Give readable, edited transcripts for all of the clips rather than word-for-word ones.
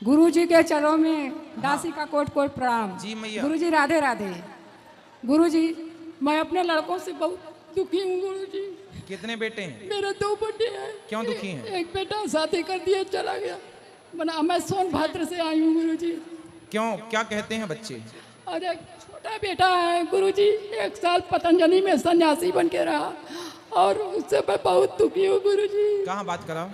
गुरुजी के चरणों में दासी का कोट कोट प्रणाम। जी मैया। गुरुजी राधे राधे। गुरुजी मैं अपने लड़कों से बहुत दुखी हूँ गुरुजी। कितने बेटे हैं? मेरे 2 बेटे हैं। क्यों दुखी हैं? एक बेटा शादी कर दिया चला गया। मैं सोनभद्र से आई हूँ गुरुजी। क्यों, क्या कहते हैं बच्चे? और एक छोटा बेटा है गुरुजी, 1 साल पतंजलि में सन्यासी बन के रहा और उससे मैं बहुत दुखी हूँ गुरुजी। कहाँ बात कराओ?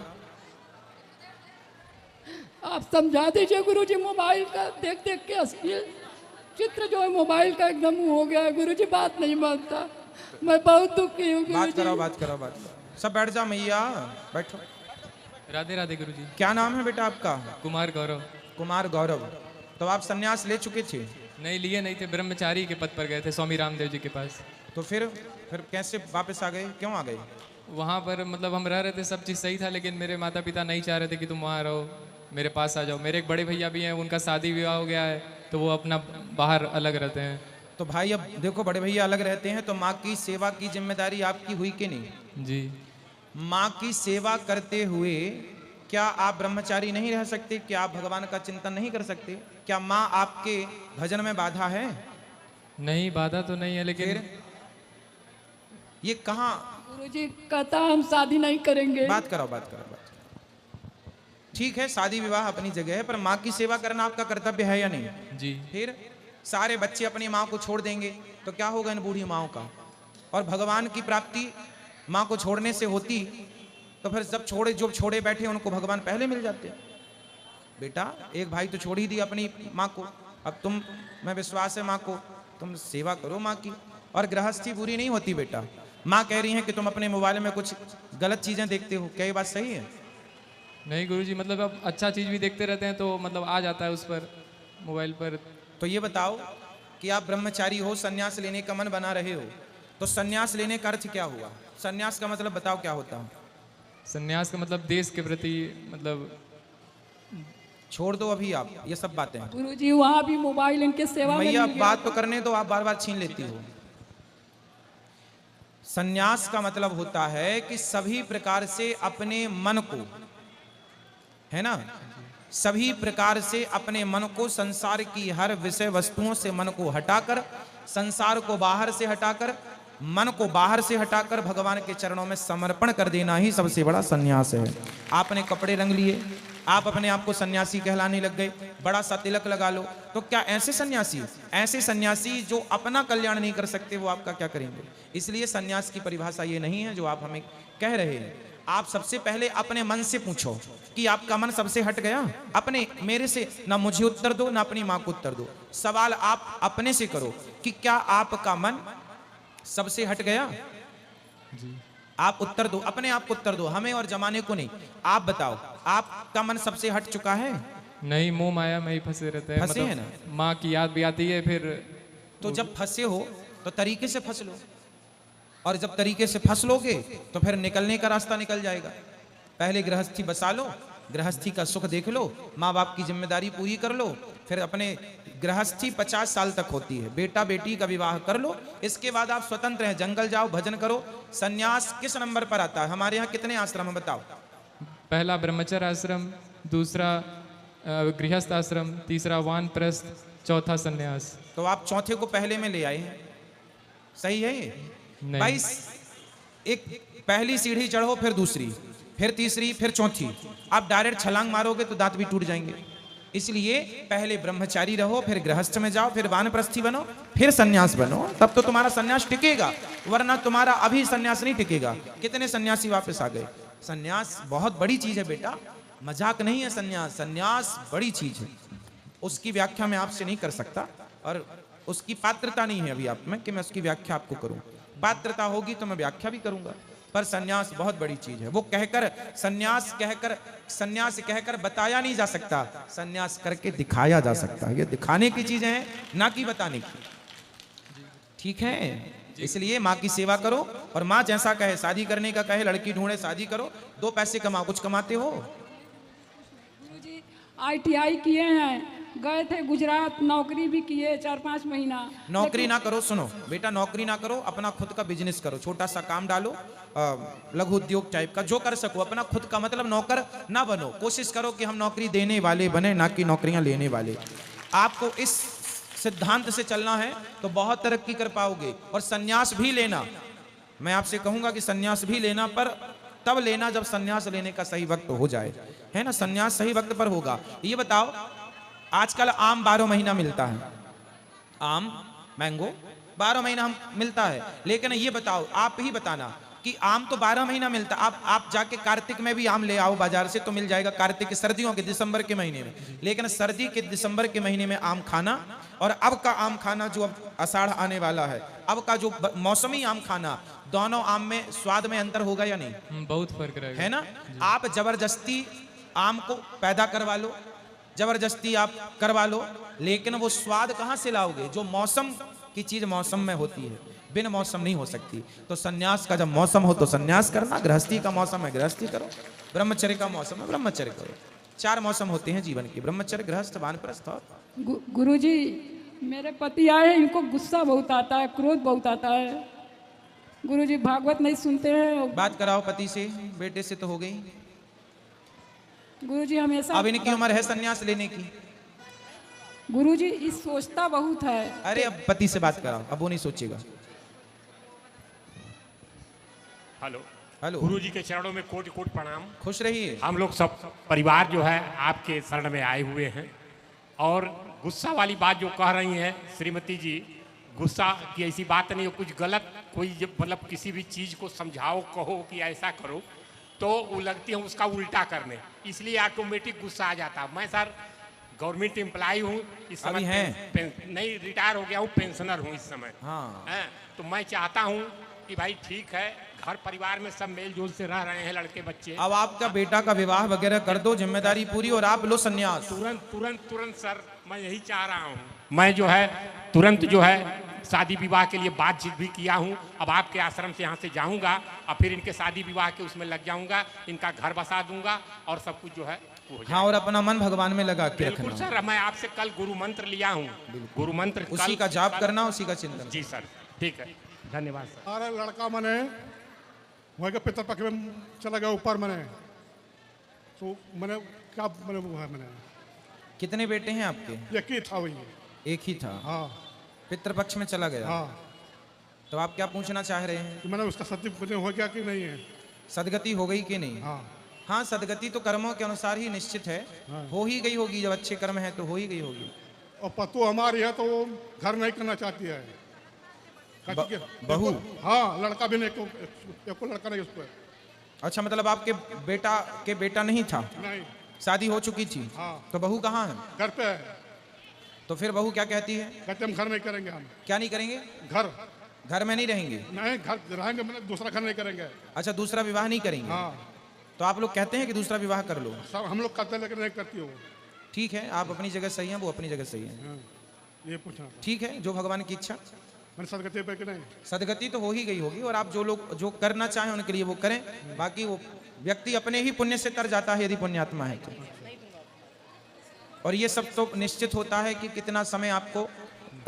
आप समझा दीजिए गुरुजी। मोबाइल का देख देख के अश्लील चित्र जो है मोबाइल का एकदम हो गया है गुरुजी, बात नहीं मानता। मैं बहुत दुखी हूँ बात कराओ, गुरुजी। बात कराओ, बात कराओ। सब बैठ जाओ मैया, बैठो। राधे राधे गुरुजी। क्या नाम है बेटा आपका? कुमार गौरव। कुमार गौरव। तो आप सन्यास ले चुके थे? नहीं लिए नहीं थे, ब्रह्मचारी के पद पर गए थे स्वामी रामदेव जी के पास। तो फिर कैसे वापस आ गए, क्यों आ गए? वहाँ पर मतलब हम रह रहे थे, सब चीज़ सही था, लेकिन मेरे माता पिता नहीं चाह रहे थे कि तुम वहाँ रहो, मेरे पास आ जाओ। मेरे एक बड़े भैया भी हैं, उनका शादी विवाह हो गया है, तो वो अपना बाहर अलग रहते हैं। तो भाई अब देखो, बड़े भैया अलग रहते हैं तो माँ की सेवा की जिम्मेदारी आपकी हुई कि नहीं? जी। माँ की सेवा करते हुए क्या आप ब्रह्मचारी नहीं रह सकते? क्या आप भगवान का चिंतन नहीं कर सकते? क्या माँ आपके भजन में बाधा है? नहीं, बाधा तो नहीं है, लेकिन फिर ये कहाँ? गुरुजी कहता हम शादी नहीं करेंगे। बात कराओ, बात कराओ, बात कराओ। ठीक है, शादी विवाह अपनी जगह है, पर माँ की सेवा करना आपका कर्तव्य है या नहीं? जी। फिर सारे बच्चे अपनी माँ को छोड़ देंगे तो क्या होगा इन बूढ़ी माओं का? और भगवान की प्राप्ति माँ को छोड़ने से होती तो फिर जो छोड़े बैठे उनको भगवान पहले मिल जाते। बेटा एक भाई तो छोड़ ही दी अपनी माँ को, अब तुम, मैं विश्वास है माँ को, तुम सेवा करो माँ की। और गृहस्थी बुरी नहीं होती बेटा। माँ कह रही है कि तुम अपने मोबाइल में कुछ गलत चीजें देखते हो, क्या ये बात सही है? नहीं गुरुजी, मतलब अब अच्छा चीज़ भी देखते रहते हैं तो मतलब आ जाता है उस पर, मोबाइल पर। तो ये बताओ कि आप ब्रह्मचारी हो, सन्यास लेने का मन बना रहे हो, तो सन्यास लेने का अर्थ क्या हुआ? सन्यास का मतलब बताओ क्या होता है? संन्यास का मतलब देश के प्रति, मतलब छोड़ दो अभी आप ये सब बातें। गुरुजी वहाँ भी मोबाइल इनके सेवा में मैया मिल गया। बात तो करने दो, आप बार बार छीन लेती हो। सन्यास का मतलब होता है कि सभी प्रकार से अपने मन को, है ना, सभी प्रकार से अपने मन को संसार की हर विषय वस्तुओं से मन को हटाकर, संसार को बाहर से हटाकर, मन को बाहर से हटाकर भगवान के चरणों में समर्पण कर देना ही सबसे बड़ा सन्यास है। आपने कपड़े रंग लिए, आप अपने आप को सन्यासी कहलाने लग गए, बड़ा सा तिलक लगा लो, तो क्या ऐसे सन्यासी जो अपना कल्याण नहीं कर सकते वो आपका क्या करेंगे? इसलिए सन्यास की परिभाषा ये नहीं है जो आप हमें कह रहे हैं। आप सबसे पहले अपने मन से पूछो कि आपका मन सबसे हट गया? अपने, मेरे से ना मुझे उत्तर दो ना अपनी माँ को उत्तर दो, सवाल आप अपने से करो कि क्या आपका मन सबसे हट गया? जी। आप उत्तर दो, अपने आप को उत्तर दो, हमें और जमाने को नहीं। आप बताओ, आपका मन सबसे हट चुका है? नहीं, मोह माया में ही फंसे रहते हैं। फंसे हैं ना? माँ की याद भी आती है फिर। तो जब फंसे हो तो तरीके से फंस लो, और जब तरीके से फंस लोगे तो फिर निकलने का रास्ता निकल जाएगा। पहले गृहस्थी बसा लो, गृहस्थी का सुख देख लो, माँ बाप की जिम्मेदारी पूरी कर लो, फिर अपने गृहस्थी 50 साल तक होती है, बेटा बेटी का विवाह कर लो, इसके बाद आप स्वतंत्र हैं, जंगल जाओ, भजन करो। सन्यास किस नंबर पर आता है? हमारे यहाँ कितने आश्रम है बताओ? पहला ब्रह्मचर्य आश्रम, दूसरा गृहस्थ आश्रम, तीसरा वानप्रस्थ, चौथा सन्यास। तो आप चौथे को पहले में ले आए हैं, सही है ये? नहीं। भाई एक पहली सीढ़ी चढ़ो, फिर दूसरी, फिर तीसरी, फिर चौथी। आप डायरेक्ट छलांग मारोगे तो दांत भी टूट जाएंगे। इसलिए पहले ब्रह्मचारी रहो, फिर गृहस्थ में जाओ, फिर वानप्रस्थी बनो, फिर सन्यास बनो, तब तो तुम्हारा सन्यास टिकेगा, वरना तुम्हारा अभी सन्यास नहीं टिकेगा। कितने सन्यासी वापस आ गए? सन्यास बहुत बड़ी चीज है बेटा, मजाक नहीं है। सन्यास बड़ी चीज है, उसकी व्याख्या मैं आपसे नहीं कर सकता, और उसकी पात्रता नहीं है अभी आप में कि मैं उसकी व्याख्या आपको करूं। पात्रता होगी तो मैं व्याख्या भी करूंगा, पर सन्यास बहुत बड़ी चीज है। वो कहकर सन्यास कहकर बताया नहीं जा सकता, सन्यास करके दिखाया जा सकता है। ये दिखाने की चीजें हैं, ना कि बताने की। ठीक है, इसलिए माँ की सेवा करो, और माँ जैसा कहे, शादी करने का कहे, लड़की ढूंढे, शादी करो, 2 पैसे कमाओ। कुछ कमाते हो? गुरुजी ITI किए हैं, गए थे गुजरात, नौकरी भी किए 4-5 महीना। नौकरी ना करो, सुनो बेटा, नौकरी ना करो, अपना खुद का बिजनेस करो, छोटा सा काम डालो, लघु उद्योग टाइप का जो कर सको, अपना खुद का, मतलब नौकर ना बनो, कोशिश करो कि हम नौकरी देने वाले बने, ना कि नौकरियां लेने वाले। आपको इस सिद्धांत से चलना है तो बहुत तरक्की कर पाओगे। और सन्यास भी लेना, मैं आपसे कहूंगा कि सन्यास भी लेना, पर तब लेना जब सन्यास लेने का सही वक्त हो जाए, है ना। सन्यास सही वक्त पर होगा। ये बताओ, आजकल आम 12 महीना मिलता है, आम मैंगो 12 महीना हम मिलता है, लेकिन ये बताओ, आप ही बताना कि आम तो 12 महीना मिलता, आप जाके कार्तिक में भी आम ले आओ बाजार से तो मिल जाएगा, कार्तिक के, सर्दियों के, दिसंबर के महीने में। लेकिन सर्दी के दिसंबर के महीने में आम खाना और अब का आम खाना, जो अब आषाढ़ आने वाला है, अब का जो मौसमी आम खाना, दोनों आम में स्वाद में अंतर होगा या नहीं? बहुत फर्क रहेगा, है ना। आप जबरदस्ती आम को पैदा करवा लो, जबरदस्ती आप करवा लो, लेकिन वो स्वाद कहां से लाओगे? जो मौसम की चीज मौसम में होती है, बिन मौसम नहीं हो सकती। तो सन्यास का जब मौसम हो तो सन्यास करना, गृहस्थी का मौसम है गृहस्थी करो, ब्रह्मचर्य का मौसम है ब्रह्मचर्य करो। 4 मौसम होते हैं जीवन के, ब्रह्मचर्य, गृहस्थ, वानप्रस्थ और गुरुजी, मेरे पति आए, इनको गुस्सा बहुत आता है, क्रोध बहुत आता है। गुरुजी भागवत नहीं सुनते हैं। बात कराओ पति से, बेटे से तो हो गई। गुरुजी हमेशा, अब इनकी उम्र है सन्यास लेने की। गुरुजी इस सोचता बहुत है। अरे अब पति से बात कराओ, अब वो नहीं सोचेगा। हेलो हेलो, गुरुजी के चरणों में कोटि कोटि प्रणाम। खुश रहिए। हम लोग सब परिवार जो है आपके शरण में आए हुए हैं। और गुस्सा वाली बात जो कह रही हैं श्रीमती जी, गुस्सा की ऐसी बात नहीं है, कुछ गलत कोई मतलब किसी भी चीज़ को समझाओ, कहो कि ऐसा करो, तो वो लगती है उसका उल्टा करने, इसलिए ऑटोमेटिक गुस्सा आ जाता है। मैं सर गवर्नमेंट एम्प्लॉय हूँ इस समय, अभी हैं? नहीं, रिटायर हो गया हूँ, पेंशनर हूँ इस समय। हाँ। तो मैं चाहता हूँ कि भाई ठीक है, घर परिवार में सब मेल जोल से रह रहे हैं, लड़के बच्चे। अब आपका बेटा का विवाह वगैरह कर दो, जिम्मेदारी पूरी, और आप लो सन्यास। तुरंत तुरंत तुरंत सर, मैं यही चाह रहा हूँ। मैं जो है तुरंत जो है शादी विवाह के लिए बातचीत भी किया हूँ। अब आपके आश्रम से यहाँ से जाऊँगा और फिर इनके शादी विवाह के उसमें लग जाऊँगा, इनका घर बसा दूंगा और सब कुछ जो है वो हो जाएगा। हाँ, और अपना मन भगवान में लगा के बिल्कुल रखना। सर, मैं आपसे कल गुरु मंत्र लिया हूँ, गुरु मंत्र उसी का जाप करना, उसी का चिंतन। जी सर, ठीक है, धन्यवाद सर। अरे लड़का मैंने वहीं के पितरपक्ष में चला गया ऊपर, मैंने तो मैंने क्या मैंने वो है, मैंने कितने बेटे हैं आपके? एक ही था वही। एक ही था। हाँ पितृपक्ष में चला गया। हाँ, तो आप क्या पूछना चाह रहे हैं? तो मैंने उसका सत्य हो गया कि नहीं है? सदगति हो गई कि नहीं? हाँ हाँ, सदगति तो कर्मों के अनुसार ही निश्चित है। हो ही गई होगी, जब अच्छे कर्म है तो हो ही गई होगी। और पतु हमारी है तो वो घर नहीं करना चाहती है। बहू? हाँ, लड़का भी नहीं, एको लड़का नहीं उसको। अच्छा, मतलब आपके बेटा नहीं था? नहीं, शादी हो चुकी थी। हाँ। तो बहू कहाँ है? घर पे है। तो फिर बहू क्या कहती है? कहते हम घर नहीं करेंगे, हम क्या नहीं करेंगे? घर में नहीं रहेंगे? नहीं, घर रहेंगे, मैंने दूसरा घर नहीं करेंगे। अच्छा, दूसरा विवाह नहीं करेंगे? हाँ, तो आप लोग कहते हैं कि दूसरा विवाह कर लो। सब हम लोग करते हैं लेकिन नहीं करती हो। ठीक है, आप अपनी जगह सही हैं, वो अपनी जगह सही है। हाँ, ये पूछना ठीक है, जो भगवान की इच्छा। मैंने सदगति पे कि नहीं। सदगति तो हो ही गई होगी, और आप जो लोग जो करना चाहें उनके लिए वो करें। बाकी वो व्यक्ति अपने ही पुण्य से तर जाता है, यदि पुण्यात्मा है तो। और ये सब तो निश्चित होता है कि कितना समय आपको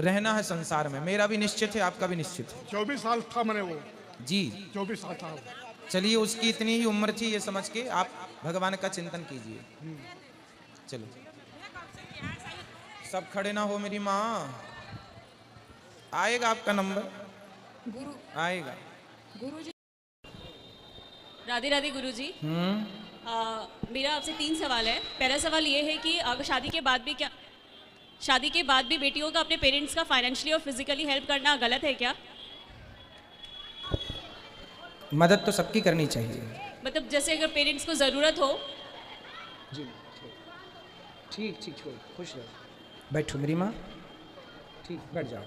रहना है संसार में। मेरा भी निश्चित है, आपका भी निश्चित है। 24 साल था मैंने वो। जी, 24 साल था। चलिए, उसकी इतनी ही उम्र थी, ये समझ के आप भगवान का चिंतन कीजिए। चलो, सब खड़े ना हो मेरी माँ। आएगा आपका नंबर, गुरु आएगा। गुरुजी, राधे राधे गुरुजी। मेरा आपसे 3 सवाल है। पहला सवाल ये है कि अगर शादी के बाद भी बेटियों का अपने पेरेंट्स का फाइनेंशियली और फिजिकली हेल्प करना गलत है क्या? मदद तो सबकी करनी चाहिए। मतलब जैसे अगर पेरेंट्स को ज़रूरत हो। जी, ठीक ठीक, छोड़, खुश रहो। बैठो मेरी माँ, ठीक, बैठ जाओ।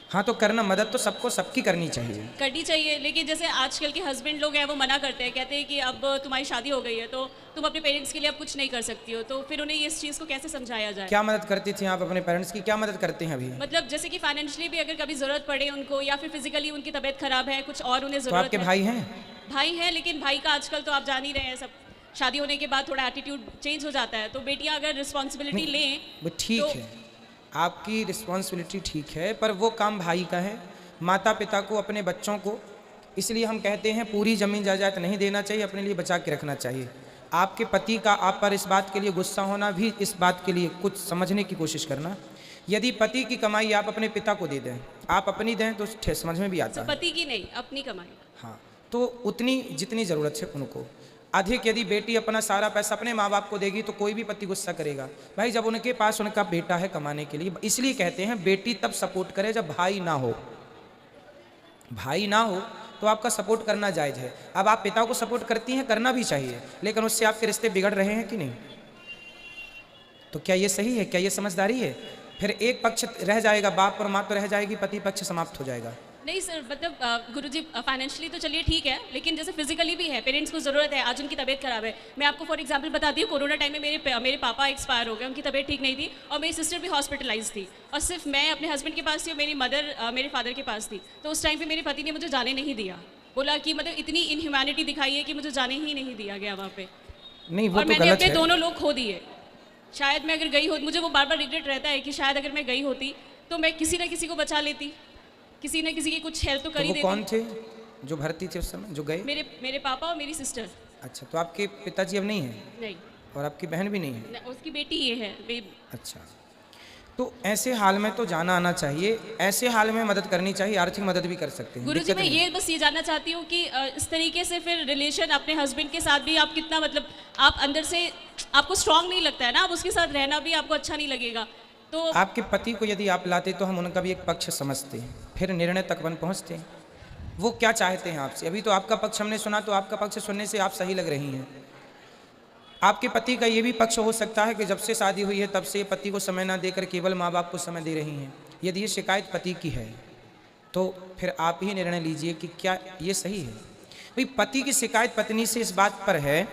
हाँ, तो करना, मदद तो सबको सबकी करनी चाहिए। करनी चाहिए, लेकिन जैसे आजकल के हस्बैंड लोग हैं वो मना करते हैं, कहते हैं कि अब तुम्हारी शादी हो गई है तो तुम अपने पेरेंट्स के लिए अब कुछ नहीं कर सकती हो। तो फिर उन्हें इस चीज़ को कैसे समझाया जाए? क्या मदद करती थी आप अपने पेरेंट्स की? क्या मदद करते हैं अभी? मतलब जैसे कि फाइनेंशियली भी अगर कभी ज़रूरत पड़े उनको, या फिर फिजिकली उनकी तबीयत खराब है, कुछ और उन्हें तो ज़रूरत आपके है। भाई हैं? भाई है, लेकिन भाई का आजकल तो आप जान ही रहे हैं सब, शादी होने के बाद थोड़ा एटीट्यूड चेंज हो जाता है, तो बेटियां अगर रिस्पॉन्सिबिलिटी लें वो ठीक तो है, आपकी रिस्पॉन्सिबिलिटी ठीक है, पर वो काम भाई का है। माता पिता को अपने बच्चों को, इसलिए हम कहते हैं पूरी ज़मीन जायदाद नहीं देना चाहिए, अपने लिए बचा के रखना चाहिए। आपके पति का आप पर इस बात के लिए गुस्सा होना भी इस बात के लिए कुछ समझने की कोशिश करना। यदि पति की कमाई आप अपने पिता को दे दें, आप अपनी दें तो समझ में भी आता है। पति की नहीं, अपनी कमाई। हाँ, तो उतनी जितनी ज़रूरत है उनको। अधिक यदि बेटी अपना सारा पैसा अपने माँ बाप को देगी तो कोई भी पति गुस्सा करेगा। भाई जब उनके पास उनका बेटा है कमाने के लिए, इसलिए कहते हैं बेटी तब सपोर्ट करे जब भाई ना हो। भाई ना हो तो आपका सपोर्ट करना जायज़ है। अब आप पिता को सपोर्ट करती हैं, करना भी चाहिए, लेकिन उससे आपके रिश्ते बिगड़ रहे हैं कि नहीं? तो क्या ये सही है? क्या ये समझदारी है? फिर एक पक्ष रह जाएगा, बाप और माँ तो रह जाएगी, पति पक्ष समाप्त हो जाएगा। नहीं सर, मतलब गुरुजी फाइनेंशियली तो चलिए ठीक है, लेकिन जैसे फिजिकली भी है, पेरेंट्स को ज़रूरत है, आज उनकी तबीयत खराब है। मैं आपको फॉर एग्जांपल बताती हूँ, कोरोना टाइम में मेरे पापा एक्सपायर हो गए, उनकी तबीयत ठीक नहीं थी और मेरी सिस्टर भी हॉस्पिटलाइज थी, और सिर्फ मैं अपने हस्बैंड के पास थी और मेरी मदर मेरे फादर के पास थी। तो उस टाइम पर मेरे पति ने मुझे जाने नहीं दिया, बोला कि मतलब इतनी इनह्यूमैनिटी दिखाई है कि मुझे जाने ही नहीं दिया गया वहाँ पे। नहीं, वो और तो मैंने गलत अपने है। दोनों लोग खो दिए। शायद मैं अगर गई होती, मुझे वो बार बार रिग्रेट रहता है कि शायद अगर मैं गई होती तो मैं किसी न किसी को बचा लेती, किसी न किसी की कुछ हेल्प तो कर तो ही वो देती। कौन थे जो भर्ती थे उस समय, जो गए? मेरे पापा और मेरी सिस्टर। अच्छा, तो आपके पिताजी अब नहीं है नहीं, और आपकी बहन भी नहीं है? उसकी बेटी ये है अच्छा, तो ऐसे हाल में तो जाना आना चाहिए, ऐसे हाल में मदद करनी चाहिए, आर्थिक मदद भी कर सकते हैं। गुरुजी, दिक्कत मैं नहीं। ये बस ये जानना चाहती हूँ कि इस तरीके से फिर रिलेशन अपने हस्बैंड के साथ भी आप कितना, मतलब आप अंदर से आपको स्ट्रांग नहीं लगता है ना, आप उसके साथ रहना भी आपको अच्छा नहीं लगेगा। तो आपके पति को यदि आप लाते तो हम उनका भी एक पक्ष समझते हैं, फिर निर्णय तक बन पहुंचते हैं। वो क्या चाहते हैं आपसे? अभी तो आपका पक्ष हमने सुना, तो आपका पक्ष सुनने से आप सही लग रही हैं। आपके पति का ये भी पक्ष हो सकता है कि जब से शादी हुई है तब से पति को समय ना देकर केवल माँ बाप को समय दे रही हैं। यदि ये शिकायत पति की है तो फिर आप ही निर्णय लीजिए कि क्या ये सही है। भाई पति की शिकायत पत्नी से इस बात पर है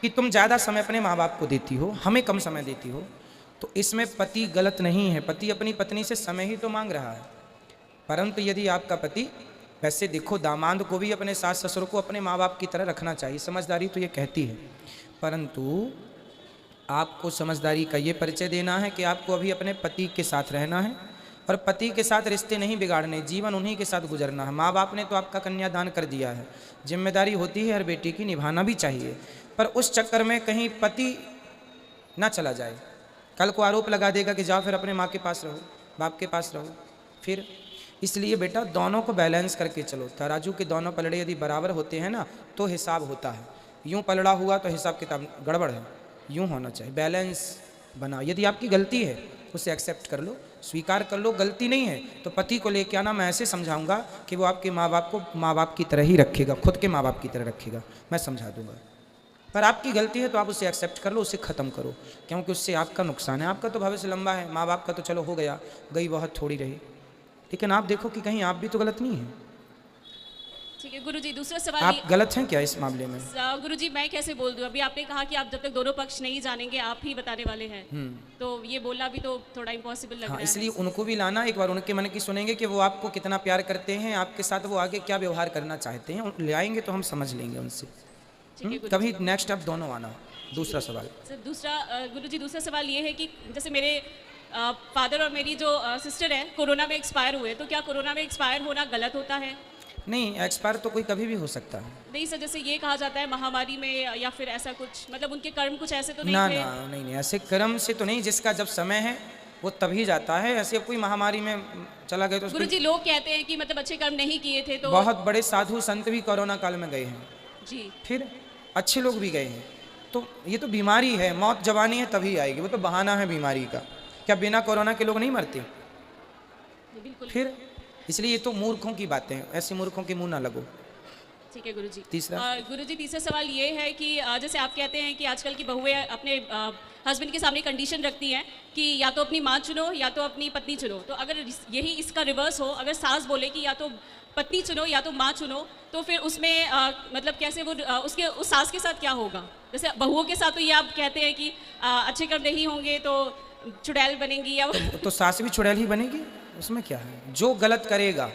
कि तुम ज़्यादा समय अपने माँ बाप को देती हो, हमें कम समय देती हो, तो इसमें पति गलत नहीं है। पति अपनी पत्नी से समय ही तो मांग रहा है। परंतु यदि आपका पति, वैसे देखो दामाद को भी अपने सास ससुर को अपने माँ बाप की तरह रखना चाहिए, समझदारी तो ये कहती है, परंतु आपको समझदारी का ये परिचय देना है कि आपको अभी अपने पति के साथ रहना है और पति के साथ रिश्ते नहीं बिगाड़ने, जीवन उन्हीं के साथ गुजरना है। माँ बाप ने तो आपका कन्यादान कर दिया है, जिम्मेदारी होती है हर बेटी की, निभाना भी चाहिए, पर उस चक्कर में कहीं पति ना चला जाए, कल को आरोप लगा देगा कि जाओ फिर अपने माँ के पास रहो, बाप के पास रहो। फिर इसलिए बेटा दोनों को बैलेंस करके चलो। तराजू के दोनों पलड़े यदि बराबर होते हैं ना तो हिसाब होता है। यूं पलड़ा हुआ तो हिसाब किताब गड़बड़ है, यूं होना चाहिए, बैलेंस बनाओ। यदि आपकी गलती है उसे एक्सेप्ट कर लो, स्वीकार कर लो। गलती नहीं है तो पति को लेके आना, मैं ऐसे समझाऊंगा कि वो आपके माँ बाप को माँ बाप की तरह ही रखेगा, खुद के माँ बाप की तरह रखेगा, मैं समझा दूंगा। पर आपकी गलती है तो आप उसे एक्सेप्ट कर लो, उसे ख़त्म करो, क्योंकि उससे आपका नुकसान है। आपका तो भविष्य लंबा है, माँ बाप का तो चलो हो गया, गई बहुत थोड़ी रही, लेकिन आप देखो कि कहीं आप भी तो गलत नहीं हैं। ठीक है गुरुजी, दूसरा सवाल आप गलत हैं क्या इस मामले में? गुरुजी मैं कैसे बोल दूं? अभी आपने कहा कि आप जब तक दोनों पक्ष नहीं जानेंगे आप ही बताने वाले हैं, तो ये बोलना भी तो थोड़ा इम्पॉसिबल लग हाँ, रहा है। इसलिए उनको भी लाना, एक बार उनके मन की सुनेंगे कि वो आपको कितना प्यार करते हैं, आपके साथ वो आगे क्या व्यवहार करना चाहते हैं, ले आएंगे तो हम समझ लेंगे उनसे। ठीक है कभी नेक्स्ट आप दोनों आना। दूसरा सवाल सर, गुरुजी दूसरा सवाल ये है कि जैसे मेरे फादर और मेरी जो सिस्टर है कोरोना में एक्सपायर हुए, तो क्या कोरोना में एक्सपायर होना गलत होता है? नहीं, एक्सपायर तो कोई कभी भी हो सकता है। नहीं सर, जैसे ये कहा जाता है महामारी में या फिर ऐसा कुछ, मतलब उनके कर्म कुछ ऐसे तो नहीं ना थे? ना, नहीं, ऐसे कर्म से तो नहीं, जिसका जब समय है वो तभी जाता है। ऐसे कोई महामारी में चला गया तो गुरुजी लोग कहते हैं कि मतलब अच्छे कर्म नहीं किए थे तो बहुत बड़े साधु संत भी कोरोना काल में गए हैं, जी, फिर अच्छे लोग भी गए हैं। तो ये तो बीमारी है, मौत जवानी है तभी आएगी, वो तो बहाना है बीमारी का। क्या बिना कोरोना के लोग नहीं मरते? बिल्कुल। फिर इसलिए ये तो मूर्खों की बातें हैं, ऐसे मूर्खों के मुंह ना लगो। ठीक है गुरुजी। तीसरा? गुरुजी तीसरा सवाल ये है कि जैसे आप कहते हैं कि आजकल की बहुएं अपने हस्बैंड के सामने कंडीशन रखती हैं कि या तो अपनी माँ चुनो या तो अपनी पत्नी चुनो, तो अगर यही इसका रिवर्स हो, अगर सास बोले कि या तो पत्नी चुनो या तो माँ चुनो, तो फिर उसमें मतलब कैसे वो उसके उस सास के साथ क्या होगा? जैसे बहुओं के साथ तो ये आप कहते हैं कि अच्छे कर्म नहीं होंगे तो चुड़ैल बनेंगी या तो सास भी चुड़ैल ही बनेगी, उसमें क्या है? जो गलत करेगा,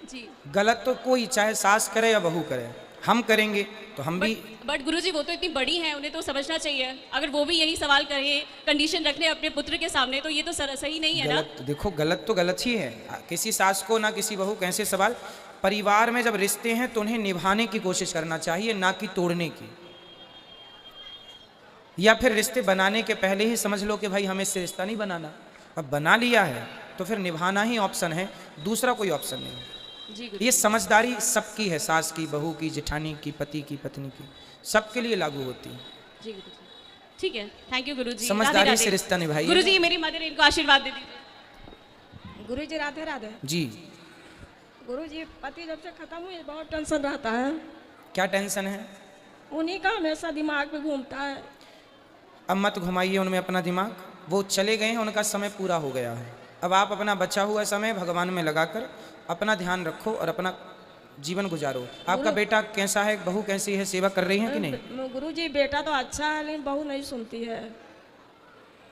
जी, गलत तो कोई चाहे सास करे या बहू करे, हम करेंगे तो हम भी। बट गुरुजी वो तो इतनी बड़ी हैं, उन्हें तो समझना चाहिए। अगर वो भी यही सवाल करें, कंडीशन रखने अपने पुत्र के सामने, तो ये तो सही नहीं है ना। गलत, देखो गलत तो गलत ही है। किसी सास को ना किसी बहू कैसे सवाल। परिवार में जब रिश्ते हैं तो उन्हें निभाने की कोशिश करना चाहिए, ना कि तोड़ने की। या फिर रिश्ते बनाने के पहले ही समझ लो कि भाई हमें इससे रिश्ता नहीं बनाना। अब बना लिया है तो फिर निभाना ही ऑप्शन है, दूसरा कोई ऑप्शन नहीं। जी ये समझदारी सबकी है, सास की, बहू की, जेठानी की, पति की, पत्नी की, सबके लिए लागू होती है। जी गुरुजी, ठीक है, थैंक यू गुरुजी। समझदारी से रिश्ता निभाइए। गुरुजी मेरी मदर इनको आशीर्वाद दे दीजिए। गुरुजी राधे राधे। जी। गुरुजी पति जब से खत्म हुए बहुत टेंशन रहता है। क्या टेंशन है? उन्हीं का हमेशा दिमाग में घूमता है। अब मत घुमाइए उनमें अपना दिमाग, वो चले गए हैं, उनका समय पूरा हो गया है। अब आप अपना बचा हुआ समय भगवान में लगाकर अपना ध्यान रखो और अपना जीवन गुजारो। आपका बेटा कैसा है, बहू कैसी है, सेवा कर रही है कि नहीं? गुरुजी बेटा तो अच्छा है लेकिन बहू नहीं सुनती है।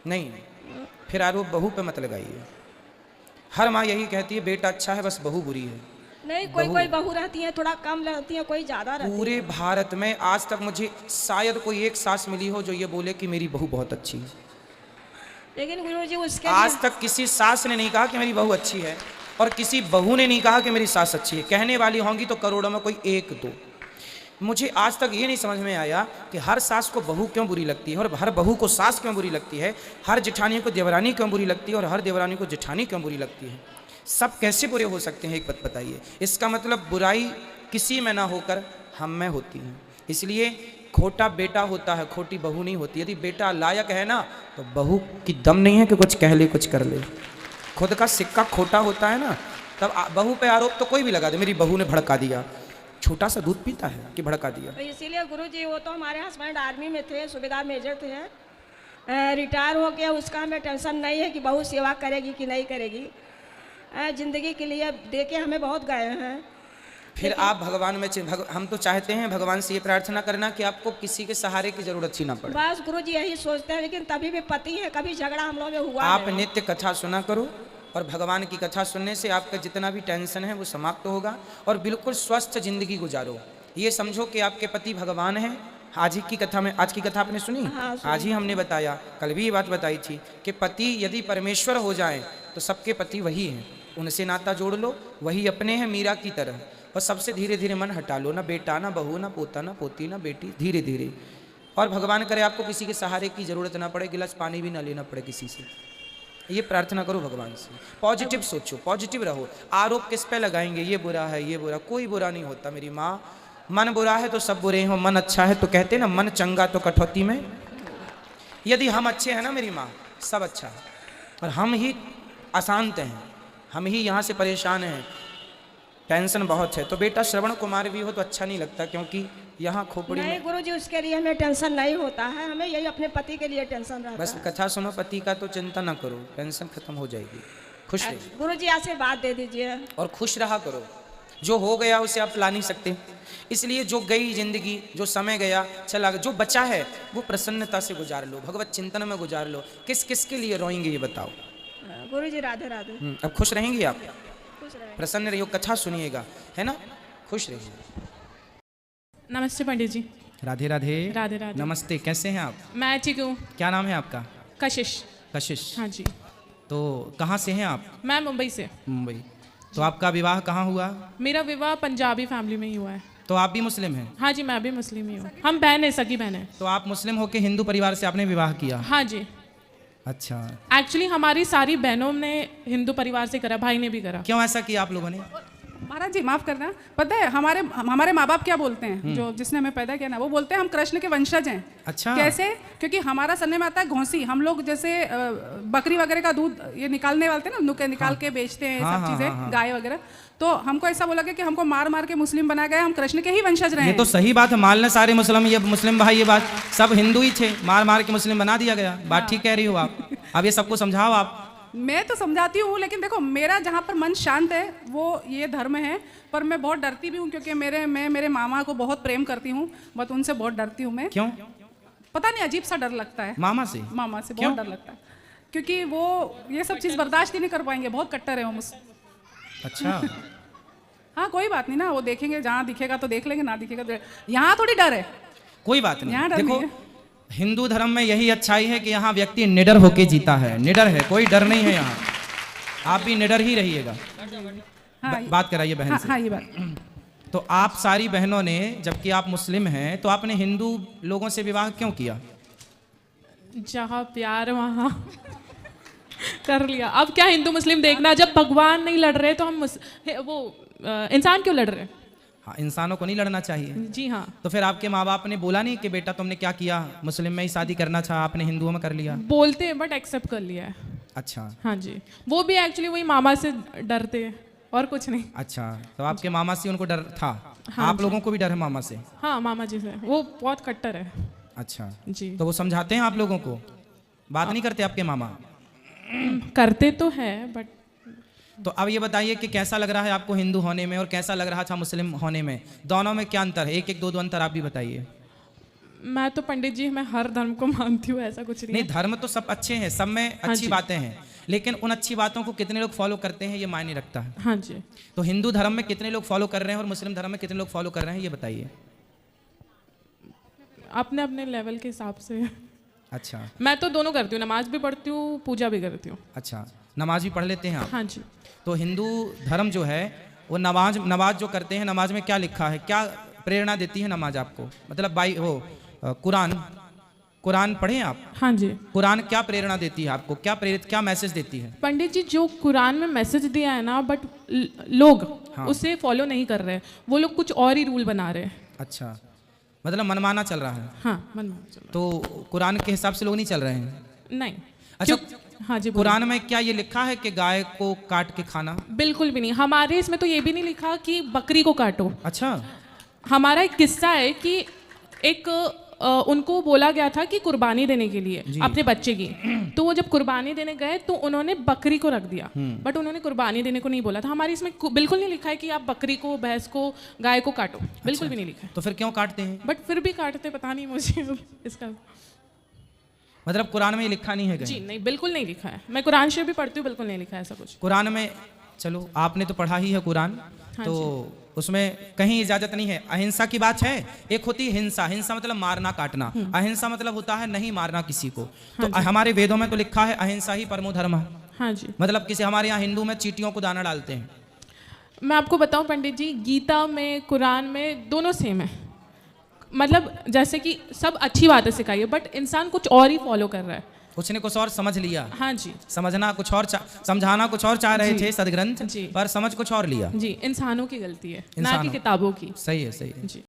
नहीं, फिर आरोप बहू पे मत लगाइए। हर माँ यही कहती है बेटा अच्छा है बस बहू बुरी है। नहीं, कोई बहू रहती है थोड़ा कम रहती है, कोई ज्यादा रहती है। पूरे भारत में आज तक मुझे शायद कोई एक सास मिली हो जो ये बोले कि मेरी बहू बहुत अच्छी है। लेकिन गुरुजी उसके आज तक किसी सास ने नहीं कहा कि मेरी बहू अच्छी है, और किसी बहू ने नहीं कहा कि मेरी सास अच्छी है। कहने वाली होंगी तो करोड़ों में कोई एक दो। मुझे आज तक ये नहीं समझ में आया कि हर सास को बहू क्यों बुरी लगती है, और हर बहू को सास क्यों बुरी लगती है, हर जेठानी को देवरानी क्यों बुरी लगती है, और हर देवरानी को जेठानी क्यों बुरी लगती है। सब कैसे बुरे हो सकते हैं, एक बात बताइए। इसका मतलब बुराई किसी में ना होकर हम में होती है। इसलिए खोटा बेटा होता है, खोटी बहू नहीं होती। यदि बेटा लायक है ना तो बहू की दम नहीं है कि कुछ कह ले कुछ कर ले। खुद का सिक्का खोटा होता है ना, तब बहू पे आरोप तो कोई भी लगा दे, मेरी बहू ने भड़का दिया। छोटा सा दूध पीता है कि भड़का दिया। तो इसीलिए गुरुजी वो तो हमारे हस्बैंड आर्मी में थे, सूबेदार मेजर थे, रिटायर हो गया। उसका हमें टेंशन नहीं है कि बहू सेवा करेगी कि नहीं करेगी। जिंदगी के लिए देके हमें बहुत गए हैं। फिर आप भगवान में हम तो चाहते हैं भगवान से ये प्रार्थना करना कि आपको किसी के सहारे की जरूरत ही ना पड़े। बस गुरुजी यही सोचते हैं, लेकिन तभी भी पति है, कभी झगड़ा हम लोगों में हुआ आप नहीं। नित्य कथा सुना करो, और भगवान की कथा सुनने से आपका जितना भी टेंशन है वो समाप्त होगा, और बिल्कुल स्वस्थ जिंदगी गुजारो। ये समझो कि आपके पति भगवान हैं। आज की कथा में, आज की कथा आपने सुनी? हाँ, आज ही हमने बताया, कल भी ये बात बताई थी कि पति यदि परमेश्वर हो जाए तो सबके पति वही हैं। उनसे नाता जोड़ लो, वही अपने हैं मीरा की तरह। और सबसे धीरे धीरे मन हटा लो, ना बेटा ना बहू ना पोता ना पोती ना बेटी, धीरे धीरे। और भगवान करे आपको किसी के सहारे की जरूरत ना पड़े, गिलास पानी भी ना लेना पड़े किसी से। ये प्रार्थना करो भगवान से। पॉजिटिव सोचो, पॉजिटिव रहो। आरोप किस पे लगाएंगे, ये बुरा है ये बुरा, कोई बुरा नहीं होता मेरी माँ। मन बुरा है तो सब बुरे हो, मन अच्छा है तो कहते ना मन चंगा तो कठौती में। यदि हम अच्छे हैं ना मेरी माँ, सब अच्छा है, और हम ही अशांत हैं, हम ही यहाँ से परेशान हैं, टेंशन बहुत है। तो बेटा श्रवण कुमार भी हो तो अच्छा नहीं लगता, क्योंकि यहाँ खोपड़ी नहीं में। गुरुजी उसके लिए हमें टेंशन नहीं होता है, हमें यही अपने पति के लिए टेंशन रहता बस है। कथा सुनो पति का तो चिंता ना करो, टेंशन खत्म हो जाएगी। खुश रहिए गुरुजी आशीर्वाद दे दीजिए। और खुश रहा करो। जो हो गया उसे आप ला नहीं सकते, इसलिए जो गई जिंदगी, जो समय गया चला गया, जो बचा है वो प्रसन्नता से गुजार लो, भगवत चिंतन में गुजार लो। किस किस के लिए रोएंगे ये बताओ? गुरुजी राधे राधे। अब खुश रहेंगे आप, खुश रहे। प्रसन्न रहिए, कथा सुनिएगा, है ना? खुश रहिए। नमस्ते पंडित जी। राधे राधे। राधे राधे। नमस्ते, कैसे हैं आप? मैं ठीक हूँ। क्या नाम है आपका? कशिश। कशिश। हाँ जी। तो कहाँ से हैं आप? मैं मुंबई से। मुंबई। तो आपका विवाह कहाँ हुआ? मेरा विवाह पंजाबी फैमिली में ही हुआ है। तो आप भी मुस्लिम हैं? हाँ जी, मैं भी मुस्लिम ही हूँ। हम बहन है, सगी बहन है। तो आप मुस्लिम होके हिंदू परिवार से आपने विवाह किया? हाँ जी। अच्छा। एक्चुअली हमारी सारी बहनों ने हिंदू परिवार से करा, भाई ने भी करा। क्यों ऐसा किया आप लोगों ने? महाराज जी माफ करना, पता है हमारे माँ बाप क्या बोलते हैं, जो जिसने हमें पैदा किया ना, वो बोलते हैं हम कृष्ण के वंशज हैं। अच्छा। कैसे? क्योंकि हमारा सरनेम में आता है घोंसी। हम लोग जैसे बकरी वगैरह का दूध ये निकालने वाले थे ना, नुके निकाल के बेचते हैं, सब चीजें, गाय वगैरह। तो हमको ऐसा बोला गया कि हमको मार मार के मुस्लिम बना गया, हम कृष्ण के ही वंशज रहे। ये तो सही बात है, मालने सारे मुस्लिम, ये मुस्लिम भाई, ये बात सब हिंदू ही थे, मार मार के मुस्लिम बना दिया गया। बात ठीक कह रही हो आप। अब ये सबको समझाओ आप। मैं तो समझाती हूँ, लेकिन देखो मेरा जहाँ पर मन शांत है वो ये धर्म है, पर मैं बहुत डरती भी हूँ, क्योंकि मैं मेरे मामा को बहुत प्रेम करती हूँ, बट उनसे बहुत डरती हूँ मैं। क्यों? पता नहीं, अजीब सा डर लगता है। मामा से? मामा से बहुत डर लगता है, क्योंकि वो ये सब चीज़ बर्दाश्त ही नहीं कर पाएंगे, बहुत कट्टर है वो मुझसे। अच्छा। हाँ कोई बात नहीं ना, वो देखेंगे, जहाँ दिखेगा तो देख लेंगे, ना दिखेगा तो यहाँ थोड़ी डर है। कोई बात नहीं, यहाँ डर देखो नहीं हिंदू धर्म में यही अच्छाई है कि यहाँ व्यक्ति निडर होके जीता है, निडर है, कोई डर नहीं है यहाँ। आप भी निडर ही रहिएगा। हाँ, बात कराइए बहन हाँ, से। हाँ ये बात। तो आप सारी बहनों ने, जबकि आप मुस्लिम हैं, तो आपने हिंदू लोगों से विवाह क्यों किया? जहाँ प्यार वहाँ कर लिया। अब क्या हिंदू मुस्लिम देखना, जब भगवान नहीं लड़ रहे तो हम इंसान क्यों लड़ रहे हैं? हाँ, इंसानों को नहीं लड़ना चाहिए। जी हाँ। तो फिर आपके माँ बाप ने बोला नहीं कि बेटा तुमने क्या किया, मुस्लिम में ही शादी करना चाहा, आपने हिंदुओं में कर लिया? बोलते हैं बट एक्सेप्ट कर लिया है। अच्छा। हाँ जी, वो भी एक्चुअली वही मामा से डरते हैं और कुछ नहीं। अच्छा, तो आपके मामा से उनको डर था? हाँ आप जी। लोगों को भी डर है मामा से? हाँ मामा जी से, वो बहुत कट्टर है। अच्छा जी। तो वो समझाते हैं आप लोगों को? बात नहीं करते आपके मामा? करते तो है बट। तो अब ये बताइए कि कैसा लग रहा है आपको हिंदू होने में और कैसा लग रहा था मुस्लिम होने में? दोनों में क्या अंतर है? एक एक दो दो अंतर आप भी बताइए। मैं तो पंडित जी, मैं हर धर्म को मानती हूँ, ऐसा कुछ नहीं नहीं, है। धर्म तो सब अच्छे हैं, सब में अच्छी जी। बातें हैं, लेकिन उन अच्छी बातों को कितने लोग फॉलो करते हैं ये मायने रखता है। हाँ जी। तो हिंदू धर्म में कितने लोग फॉलो कर रहे हैं और मुस्लिम धर्म में कितने लोग फॉलो कर रहे हैं ये बताइए। अपने अपने लेवल के हिसाब से। अच्छा। मैं तो दोनों करती हूँ, नमाज भी पढ़ती हूँ, पूजा भी करती हूँ। अच्छा, नमाज भी पढ़ लेते हैं आप? हाँ जी। तो हिंदू धर्म जो है वो नमाज जो करते हैं, नमाज में क्या लिखा है, क्या प्रेरणा देती है नमाज आपको? मतलब कुरान पढ़े आप? हाँ जी। कुरान क्या प्रेरणा देती है आपको, क्या मैसेज देती है? पंडित जी, जो कुरान में मैसेज दिया है ना, बट लोग उसे फॉलो नहीं कर रहे हैं, वो लोग कुछ और ही रूल बना रहे हैं। अच्छा, मतलब मनमाना चल रहा है। हाँ मनमाना चल रहा तो कुरान के हिसाब से लोग नहीं चल रहे हैं? है। नहीं। अच्छा। हाँ जी। कुरान में क्या ये लिखा है कि गाय को काट के खाना? बिल्कुल भी नहीं। हमारे इसमें तो ये भी नहीं लिखा कि बकरी को काटो। अच्छा। हमारा एक किस्सा है कि एक उनको बोला गया था कि कुर्बानी देने के लिए अपने बच्चे की, तो वो जब कुर्बानी देने गए तो उन्होंने बकरी को रख दिया, बट उन्होंने कुर्बानी देने को नहीं बोला था। हमारी इसमें बिल्कुल नहीं लिखा है कि आप बकरी को, भैंस को, गाय को काटो, बिल्कुल भी नहीं लिखा है। तो फिर क्यों काटते हैं? बट फिर भी काटते, पता नहीं मुझे इसका। मतलब कुरान में ये लिखा नहीं है कहीं? जी नहीं, बिल्कुल नहीं लिखा है। मैं कुरान शरीफ भी पढ़ती हूँ, बिल्कुल नहीं लिखा है ऐसा कुछ। कुरान में, चलो आपने तो पढ़ा ही है कुरान, तो उसमें कहीं इजाजत नहीं है। अहिंसा की बात है, एक होती है हिंसा। हिंसा मतलब मारना काटना, अहिंसा मतलब होता है नहीं मारना किसी को। तो हमारे वेदों में तो लिखा है अहिंसा ही परमो धर्म। हाँ जी। मतलब किसी, हमारे यहाँ हिंदू में चींटियों को दाना डालते हैं। मैं आपको बताऊं पंडित जी, गीता में, कुरान में दोनों सेम है। मतलब जैसे कि सब अच्छी बातें सिखाई है, बट इंसान कुछ और ही फॉलो कर रहा है। उसने कुछ और समझ लिया। हाँ जी। समझना कुछ और, समझाना कुछ और चाह रहे थे सदग्रंथ, पर समझ कुछ और लिया। जी, इंसानों की गलती है, ना कि किताबों की। सही है, सही है। जी।